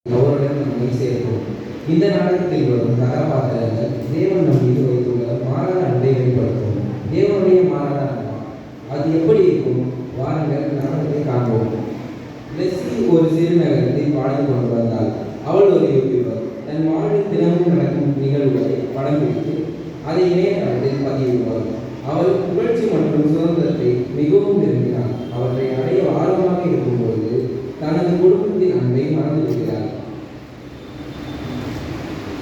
அவருடன் நம்மை சேர்ப்போம். இந்த நாடகத்தில் வரும் கதாபாத்திரங்கள் தேவன் நம் மீது வைத்துள்ள மாறாத அன்பை வெளிப்படுத்தும். தேவனுடைய மாறாத அன்பு அது எப்படி இருக்கும்? வாருங்கள் நாடகத்தை காண்போம். லெஸ்லி ஒரு சிறு நகரத்தில் வாழ்ந்து கொண்டு வந்தாள். அவள் ஒரு யூடியூபர். தன் வாழ்வில் தினமும் நடக்கும் நிகழ்வுகளை படம் பிடித்து அதை இணையதளத்தில் பதிவிடுவாள். அவள் புகழ்ச்சி மற்றும் சுதந்திரத்தை மிகவும் விரும்பினாள். அவற்றை அடைய ஆர்வமாக இருக்கும்போது தனது குடும்பத்தின் அன்பை மறந்து விடுகிறாள்.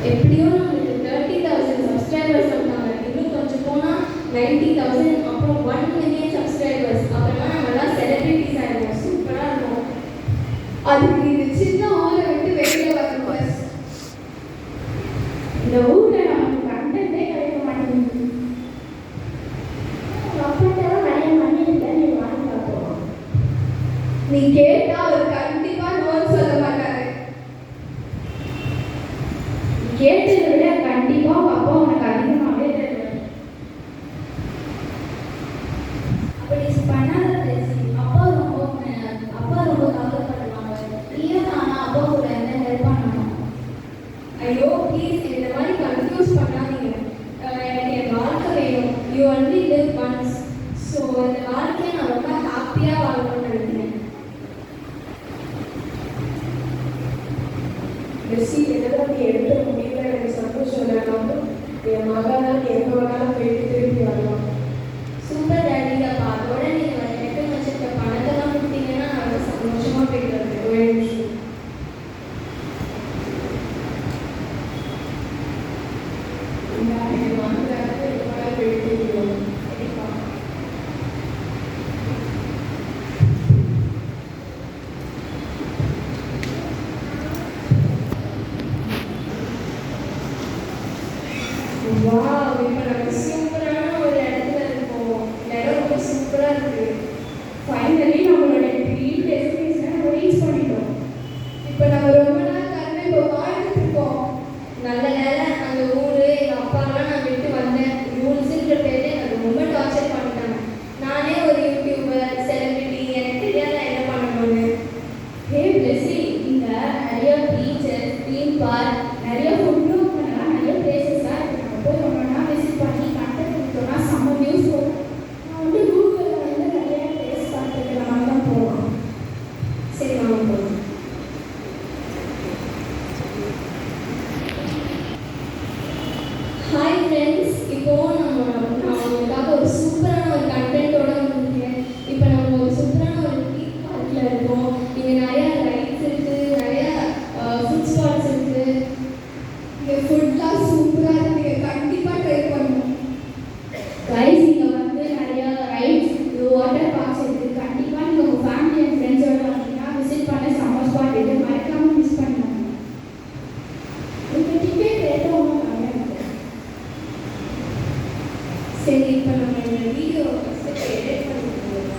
எப்படியோ நம்மளுக்கு 30,000 சப்ஸ்கிரைபர்ஸ் வந்தாங்க. இன்னும் கொஞ்சம் போனால் 90,000, அப்புறம் 1 மில்லியன் சப்ஸ்கிரைபர்ஸ். அப்புறமா நம்மளாம் செலிபிரிட்டிஸ் ஆகிடுவோம். சூப்பராக இருக்கும். அதுக்கு இது சின்ன ஊரை விட்டு வெளியில் வரணும். ஃபர்ஸ்ட் இந்த ஊரில் நமக்கு கண்டென்ட்டே கிடைக்க மாட்டேங்குது. அப்பட்டெல்லாம் நிறைய மணி இல்லை, நீ வாங்கி பார்ப்போம். நீ கேட்டா அவர் கண்டிப்பாக நோன்னு சொல்ல மாட்டாரு. கேட்டதை விட கண்டிப்பா உங்க அப்பா உனக்கு அதிகமாகவே தருவாரு. அப்படி பண்ணாத பேசி அப்பா ரொம்ப கவலைப்படுவாங்க. நீயும் நானா அப்பா கூட என்ன ஹெல்ப் பண்ணணும்? ஐயோ ப்ளீஸ் இந்த மாதிரி கன்ஃபியூஸ் பண்ணாதீங்க. எனக்கு என் வாழ்க்கை வேணும். You only live once. So இந்த வாழ்க்கையை நான் ரொம்ப ஹாப்பியாக வாழணும்னு நினைக்கிறேன். மெஸ்ஸி என்னதான் நீ எடுத்த முடியல, எனக்கு சந்தோஷம் இல்லைனாலும் என் மகனால் எங்க வேணாலும் போயிட்டு திரும்பி வரலாம். Super daddy. அப்போ அதோட நீங்கள் எனக்கு வச்சிருக்க பணத்தெல்லாம் கொடுத்தீங்கன்னா நான் ரொம்ப சந்தோஷமாக போயிட்டு வருவேன். ஒரே நிமிஷம். என் மகனால எவ்வளோ போயிட்டு இருக்கோம். வாவ், இப்போ நம்ம சூப்பரான ஒரு இடத்துல இருக்கோம். இடம் ரொம்ப சூப்பராக இருக்கு. ஃபைனலி நம்மளோட ட்ரீம் டெஸ்டினேஷனை நம்ம ரீச் பண்ணிட்டோம். இப்போ நம்ம ரொம்ப நாள் கருமை இப்போ வாழ்ந்துட்டு இருக்கோம். நல்ல வேலை அந்த ஊர் எங்கள் அப்பாலாம் நான் விட்டு வந்தேன். ரூல்ஸுன்ற பேரில் எனக்கு ரொம்ப டார்ச்சர் பண்ணிட்டாங்க. நானே ஒரு யூடியூபர், செலிபிரிட்டி, எனக்கு தெரியாத என்ன பண்ணணும்னு. ஹே பிளெஸி, இங்கே நிறைய பீச்சஸ், தீம் பார்க், நிறைய ஃபுட் பண்ணலாம், நிறைய பிளேசஸ்லாம் இருக்கு. போய் ஒன்றா விசிட் பண்ணி கண்டென்ட் கொடுத்தோம்னா செம்ம வியூஸ் வரும். நான் வந்து கூகுளில் வந்து நிறைய பிளேஸ் பார்த்துக்கிற மாதிரி தான் போவோம். சரி வாங்க போகலாம். ஹாய் ஃப்ரெண்ட்ஸ், இப்போது நான் உங்களுக்காக ஒரு சூப்பரான ஒரு கண்டென்ட்டோட வந்திருக்கேன். இப்போ நம்ம ஒரு சூப்பரான ஒரு தீம் பார்க்கில் இருக்கோம். இங்கே நிறையா ரைட்ஸ் இருக்குது, நிறையா ஃபுட் ஸ்பாட்ஸ் இருக்குது. இங்கே ஃபுட்லாம் சூப்பராக இருக்குது. நீங்கள் கண்டிப்பாக ட்ரை பண்ணணும். கைஸ், இங்கே வந்து நிறையா ரைட்ஸ் இருக்குது, வாட்டர் பார்க்ஸ் இருக்குது. கண்டிப்பாக நீங்கள் உங்கள் ஃபேமிலி அண்ட் ஃப்ரெண்ட்ஸோட வந்தீங்கன்னா விசிட் பண்ண சம்மர் ஸ்பாட் இது. மறக்காமல் மிஸ் பண்ணாங்க. உங்கள் டிக்கெட் ரேட்டு ஒன்றும் கம்மியாக இருக்குது. சரி, இப்போ நம்ம இந்த வீடியோ ஃபஸ்ட்டு எடிட் பண்ணிக்கலாம்.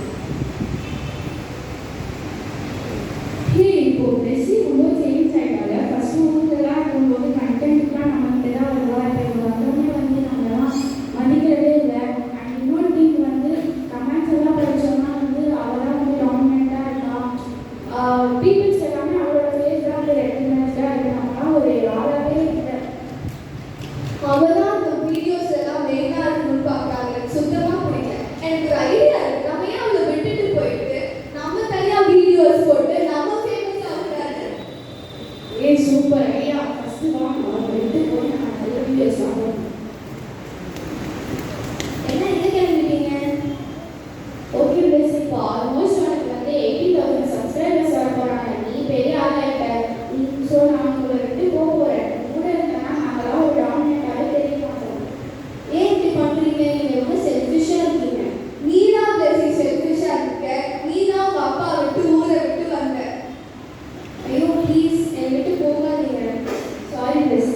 இப்போ மெஸ்ஸி ரொம்ப சேஞ்ச் ஆகிட்டாங்க. ஃபஸ்ட்டு ஊருலாம் இருக்கும்போது கண்டென்ட்லாம் நம்மகிட்ட தான் வருவா. இப்போ வந்தோடனே வந்து நம்மளாம் மதிக்கிறதே இல்லை. அண்ட் இன்னொரு திங் வந்து கமெண்ட்ஸ் எல்லாம் படித்தோம்னா வந்து அவளாம் வந்து டாமினண்ட்டாக இருக்கான். பீப்புள்ஸ் எல்லாமே அவளோட ஃபேஸ் தான் வந்து ரெக்கக்னைஸ்டாக இருக்காங்கன்னா ஒரு ஆளாகவே இல்லை. அவதான் அந்த வீடியோஸ் எல்லாம் மெயினாக இருக்கணும்னு பார்க்குறாங்க. எனக்கு சுத்தமாக பிடிக்கல. எனக்கு ஒரு ஐடியா இருக்குது. நம்ம ஏன் அவளை விட்டுட்டு போயிட்டு நம்ம தனியாக வீடியோஸ் போட்டு நம்ம ஃபேமஸ் ஆகுறாரு. Super idea. ஃபர்ஸ்ட் வாங்க எடுத்து போய் நான் நல்ல வீடியோஸ் ஆகும். என்ன எங்கே கிளம்பிட்டீங்க? ஓகே பிளஸ், இப்போ ஆல்மோஸ்ட் உனக்கு வந்து 80,000 சப்ஸ்கிரைபர்ஸ் வர போகிறாங்க. நீ பெரிய ஆளாயிட்ட. ஸோ நான் உங்களை விட்டு போக போகிறேன். கூட இருந்தேன்னா நாங்களாம் ஒரு டாமினேட்டாகவே தெரிய மாட்டோம். ஏன் இப்படி பண்ணுறீங்க? நீங்கள் ரொம்ப செல்ஃபிஷாக இருக்கீங்க. நீ தான் பேசி செல்ஃபிஷாக இருக்க. நீ தான் உங்கள் அப்பா விட்டு ஊரை விட்டு வந்த. ஐயோ ப்ளீஸ் என்னை விட்டு போகாதீங்க. Sorry plus.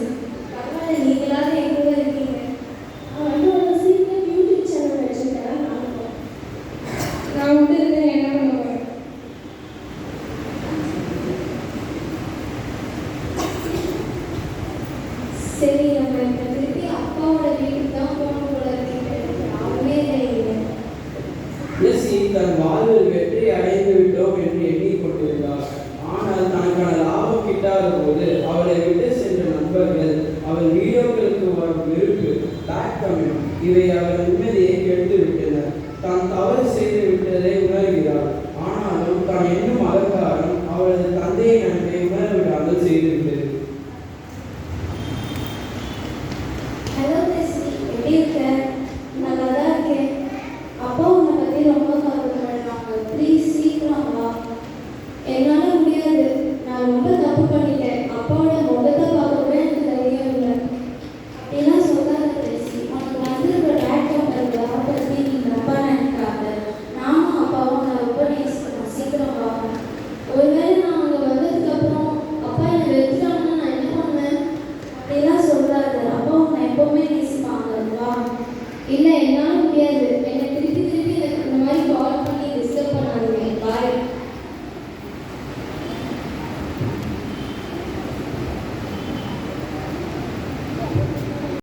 பரவாயில்ல, நீங்களாவது என் கூட இருக்கீங்க. நான் வந்து ஒரு சீக்கிரம் யூடியூப் சேனல் வச்சுருக்கேன். நான் வந்து இருக்கேன், என்ன பண்ண போகிறேன்? சரி, நம்ம இப்போ திருப்பி அப்பாவோட வீட்டுக்கு தான் போகணும் போல இருக்கீங்க. யாருமே இல்லை. லெஸ்லி தன் வாழ்வில் வெற்றி அடைந்து விட்டோம் என்று எண்ணிக்கொண்டிருந்தார். ஆனால் தனக்கான லாபம் கிட்டாத போது அவளை விட்டு சென்ற நண்பர்கள் அவள் வீடியோக்களுக்கு வரும் வெறுப்பு, பேக் கமெண்ட் இவை அவள் நிம்மதியை கெடுத்து விட்டன. தான் தவறு செய்து விட்டதை உணர்கிறாள்.